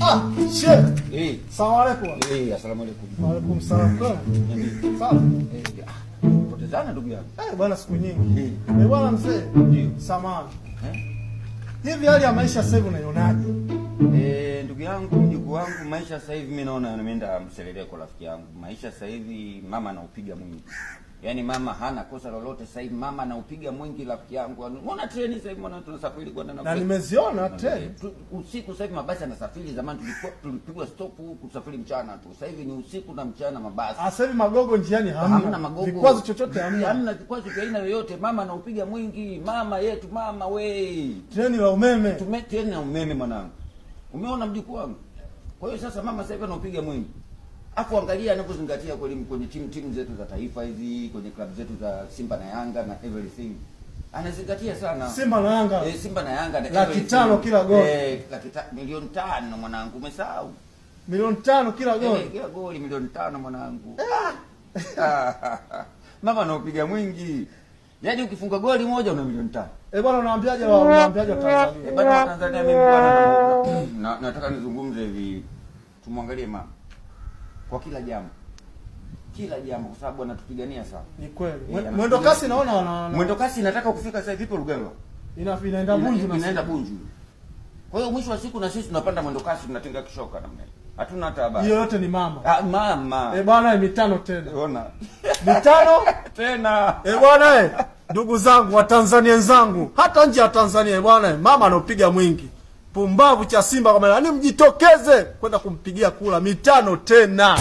Ah, Sheikh. Salamu alaykum. Asalamu alaykum. Wa alaykum salaam. Sawa. Potezana ndugu yangu. Bwana siku nyingi. Bwana mzee. Ndio. Samahani. Hivi hali ya maisha sasa hivi unaionaje? Ndugu yangu, mjukuu wangu, maisha sasa hivi mimi naona yanaenda mseleleko rafiki yangu. Maisha sasa hivi mama anaupiga mwingi. Yaani mama hana kosa lolote sasa hivi, mama anaupiga mwingi rafiki yangu. Unaona treni sasa hivi mbona tunasafiri kwenda na nimeziona treni. Usiku sasa hivi mabasi yanasafiri, zamani tulipigwa stop kusafiri mchana tu. Sasa hivi ni usiku na mchana mabasi. Sasa hivi magogo njiani hamna magogo. Vikwazo chochote hamna. Hamna vikwazo vya aina yoyote. Mama anaupiga mwingi. Mama yetu mama we. Treni la umeme. Treni la umeme mwanangu. Umeona mjukuu wangu? Kwa hiyo sasa mama sasa hivi anaupiga mwingi. Hapo angalia anapozingatia kwenye timu zetu za taifa hizi, kwenye club zetu za Simba na Yanga na everything. Anazingatia sana. Simba na Yanga. Simba na Yanga na 500,000 kila goli. Milioni 5 mwanangu, umesahau? Milioni 5 kila goli. Kila goli milioni 5 mwanangu. Mama anapiga mwingi. Yaani ukifunga goli moja una milioni 5. Bwana unaambiaje Tanzania? Bwana Tanzania mimi bwana nataka nizungumze hivi. Tumwangalie mama kwa kila jambo kwa sababu anatupigania sana. Ni kweli. Mwendo kasi naona mwendo kasi inataka kufika sasa hivi Lugalo. Inaenda Bunju na inaenda Bunju. Kwa hiyo mwisho wa siku na sisi tunapanda mwendo kasi, tunatenga kishoka namna hiyo. Hatuna hata habari. Hiyo yote ni mama. Mama. Bwana mitano tena. Unaona? Mitano tena. Bwana ndugu zangu wa Tanzania wenzangu, hata nje ya Tanzania bwana, mama anapiga mwingi. Pumbavu cha Simba kama nani, mjitokeze kwenda kumpigia kula mitano tena.